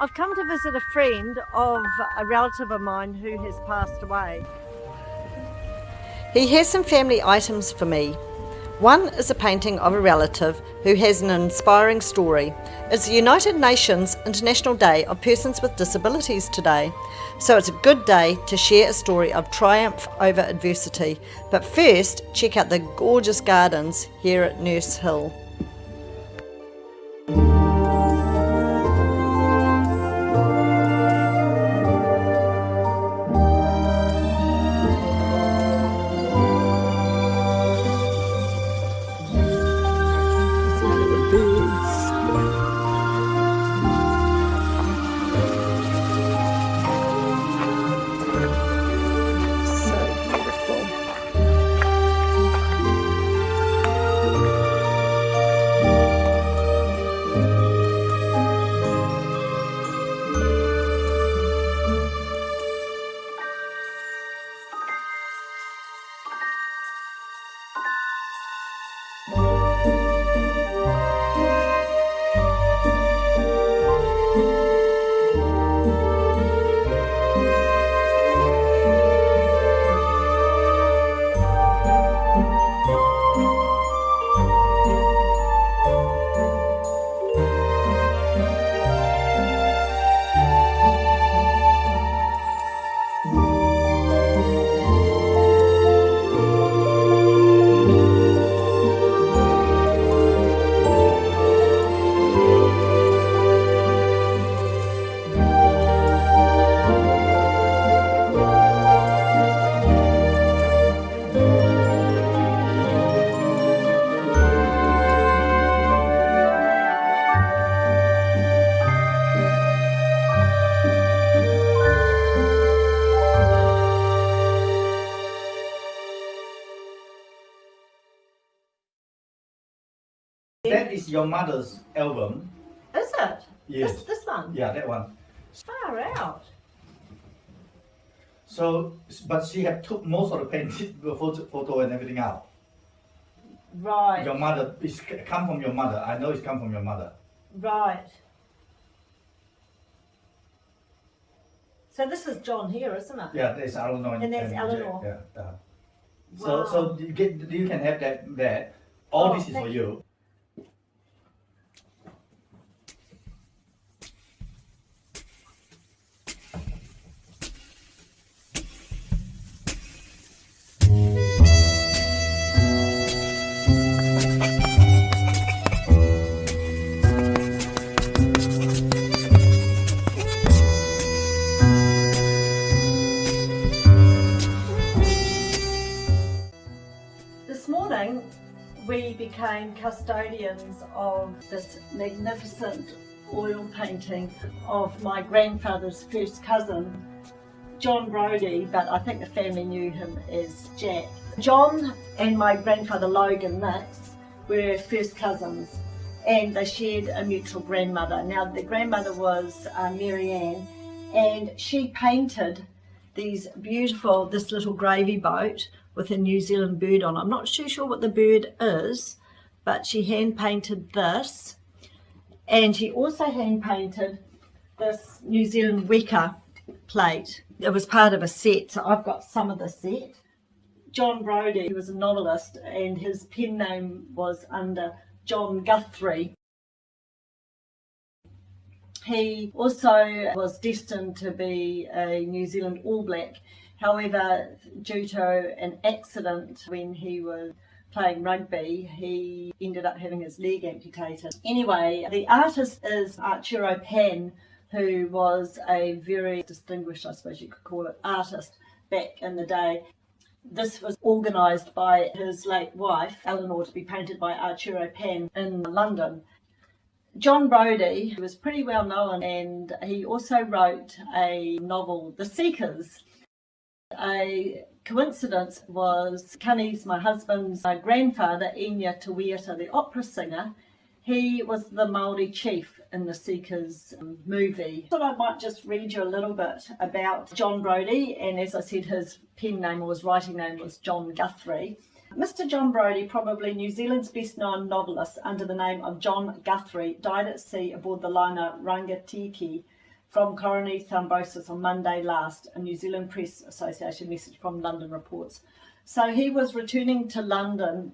I've come to visit a friend of a relative of mine who has passed away. He has some family items for me. One is a painting of a relative who has an inspiring story. It's the United Nations International Day of Persons with Disabilities today, so it's a good day to share a story of triumph over adversity. But first, check out the gorgeous gardens here at Nurse Hill. That is your mother's album. Is it? Yes. This one? Yeah, that one. Far out. So, but she had took most of the painting, the photo and everything out. Right. Your mother, it's come from your mother. I know it's come from your mother. Right. So this is John here, isn't it? Yeah, there's Eleanor And that's Eleanor. Jack, yeah. Wow. So you can have that. All this is for you. This morning we became custodians of this magnificent oil painting of my grandfather's first cousin, John Brodie, but I think the family knew him as Jack. John and my grandfather Logan Nix were first cousins, and they shared a mutual grandmother. Now the grandmother was Mary Ann, and she painted this little gravy boat with a New Zealand bird on. I'm not too sure what the bird is, but she hand painted this, and she also hand painted this New Zealand weka plate. It was part of a set, so I've got some of the set. John Brodie, he was a novelist, and his pen name was under John Guthrie. He also was destined to be a New Zealand All Black. However, due to an accident when he was playing rugby, he ended up having his leg amputated. Anyway, the artist is Arturo Pan, who was a very distinguished, I suppose you could call it, artist back in the day. This was organised by his late wife, Eleanor, to be painted by Arturo Pan in London. John Brodie was pretty well known, and he also wrote a novel, The Seekers. A coincidence was Cunny's, my husband's grandfather, Enya Tawiata, the opera singer. He was the Māori chief in the Seekers movie. I thought I might just read you a little bit about John Brodie, and as I said, his pen name or his writing name was John Guthrie. Mr. John Brodie, probably New Zealand's best-known novelist under the name of John Guthrie, died at sea aboard the liner Rangatiki from coronary thrombosis on Monday last, a New Zealand Press Association message from London reports. So he was returning to London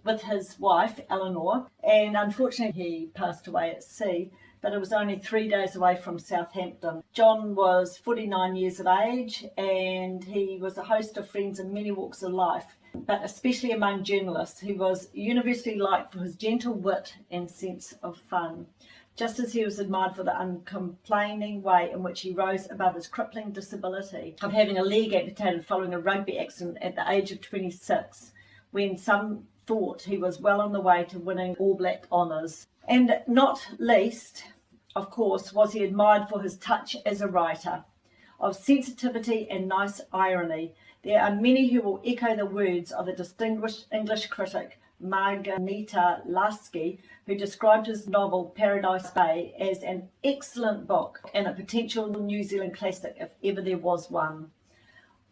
with his wife, Eleanor, and unfortunately he passed away at sea, but it was only 3 days away from Southampton. John was 49 years of age, and he was a host of friends in many walks of life, but especially among journalists. He was universally liked for his gentle wit and sense of fun, just as he was admired for the uncomplaining way in which he rose above his crippling disability of having a leg amputated following a rugby accident at the age of 26, when some thought he was well on the way to winning All Black honours. And not least, of course, was he admired for his touch as a writer, of sensitivity and nice irony. There are many who will echo the words of the distinguished English critic Margarita Lasky, who described his novel Paradise Bay as an excellent book and a potential New Zealand classic if ever there was one.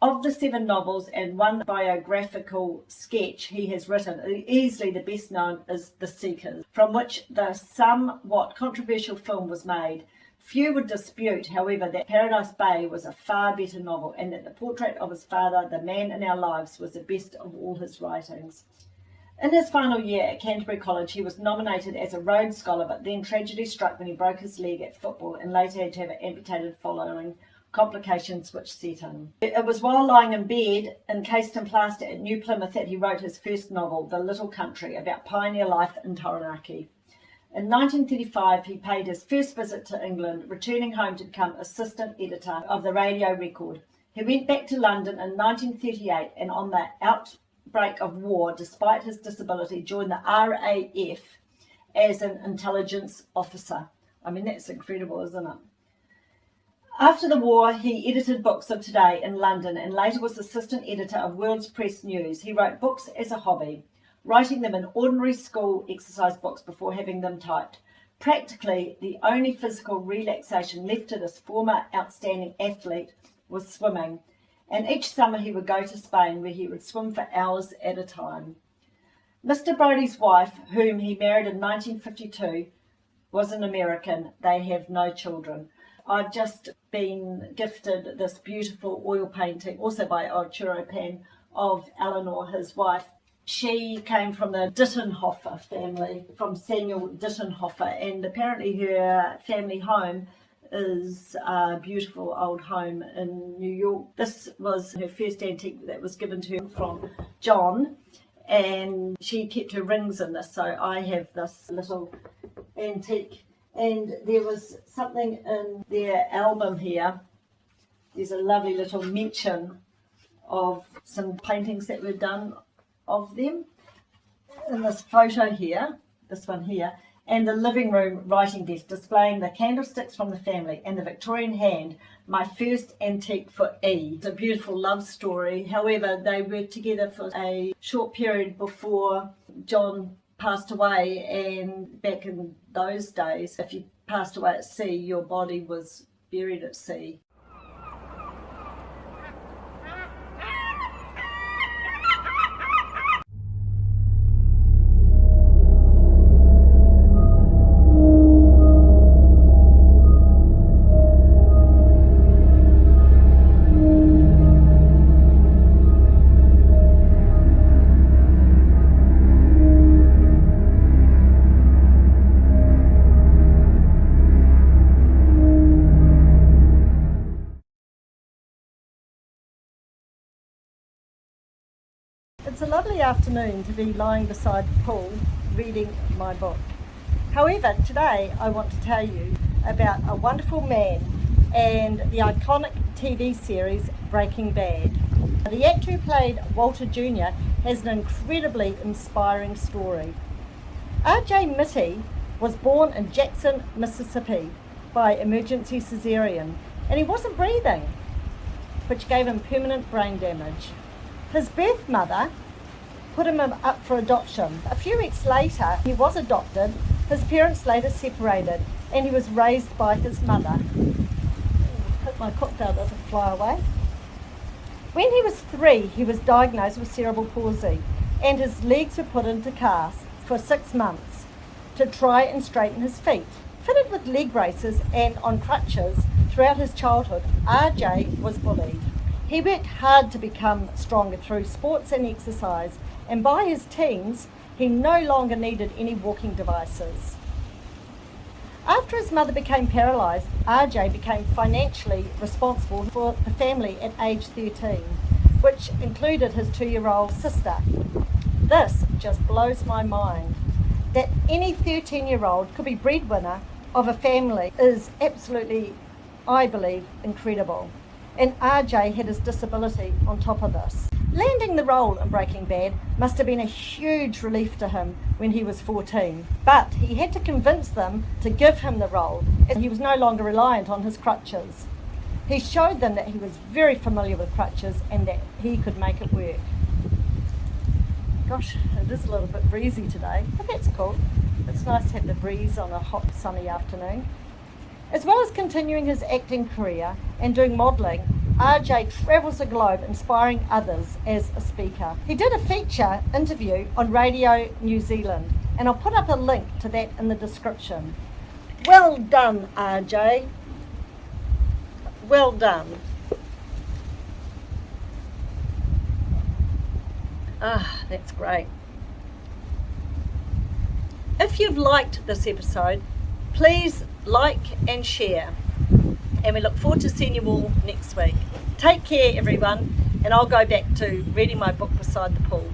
Of the 7 novels and 1 biographical sketch he has written, easily the best known is The Seekers, from which the somewhat controversial film was made. Few would dispute, however, that Paradise Bay was a far better novel, and that the portrait of his father, the man in our lives, was the best of all his writings. In his final year at Canterbury College, he was nominated as a Rhodes Scholar, but then tragedy struck when he broke his leg at football and later had to have it amputated following complications which set in. It was while lying in bed, encased in plaster at New Plymouth, that he wrote his first novel, The Little Country, about pioneer life in Taranaki. In 1935, he paid his first visit to England, returning home to become assistant editor of the Radio Record. He went back to London in 1938, and on the outbreak of war, despite his disability, joined the RAF as an intelligence officer. I mean, that's incredible, isn't it? After the war, he edited Books of Today in London and later was assistant editor of World's Press News. He wrote books as a hobby, writing them in ordinary school exercise books before having them typed. Practically, the only physical relaxation left to this former outstanding athlete was swimming, and each summer he would go to Spain, where he would swim for hours at a time. Mr. Brodie's wife, whom he married in 1952, was an American. They have no children. I've just been gifted this beautiful oil painting, also by Arturo Pan, of Eleanor, his wife. She came from the Dittenhofer family, from Samuel Dittenhofer, and apparently her family home is a beautiful old home in New York. This was her first antique that was given to her from John, and she kept her rings in this, so I have this little antique. And there was something in their album here. There's a lovely little mention of some paintings that were done of them. In this photo here, this one here, and the living room writing desk displaying the candlesticks from the family and the Victorian hand, my first antique for E. It's a beautiful love story. However, they were together for a short period before John passed away, and back in those days, if you passed away at sea, your body was buried at sea. It's a lovely afternoon to be lying beside the pool reading my book. However, today I want to tell you about a wonderful man and the iconic TV series Breaking Bad. The actor who played Walter Jr. has an incredibly inspiring story. R.J. Mitty was born in Jackson, Mississippi by emergency cesarean, and he wasn't breathing, which gave him permanent brain damage. His birth mother put him up for adoption. A few weeks later, he was adopted. His parents later separated, and he was raised by his mother. Hope my cocktail doesn't fly away. When he was 3, he was diagnosed with cerebral palsy, and his legs were put into casts for 6 months to try and straighten his feet. Fitted with leg braces and on crutches throughout his childhood, RJ was bullied. He worked hard to become stronger through sports and exercise, and by his teens, he no longer needed any walking devices. After his mother became paralysed, RJ became financially responsible for the family at age 13, which included his 2-year-old sister. This just blows my mind. That any 13-year-old could be breadwinner of a family is absolutely, I believe, incredible. And RJ had his disability on top of this. Landing the role in Breaking Bad must have been a huge relief to him when he was 14, but he had to convince them to give him the role, as he was no longer reliant on his crutches. He showed them that he was very familiar with crutches and that he could make it work. Gosh, it is a little bit breezy today, but that's cool. It's nice to have the breeze on a hot sunny afternoon. As well as continuing his acting career and doing modelling, RJ travels the globe inspiring others as a speaker. He did a feature interview on Radio New Zealand, and I'll put up a link to that in the description. Well done, RJ. Well done. Ah, that's great. If you've liked this episode, please like and share. And we look forward to seeing you all next week. Take care, everyone, and I'll go back to reading my book beside the pool.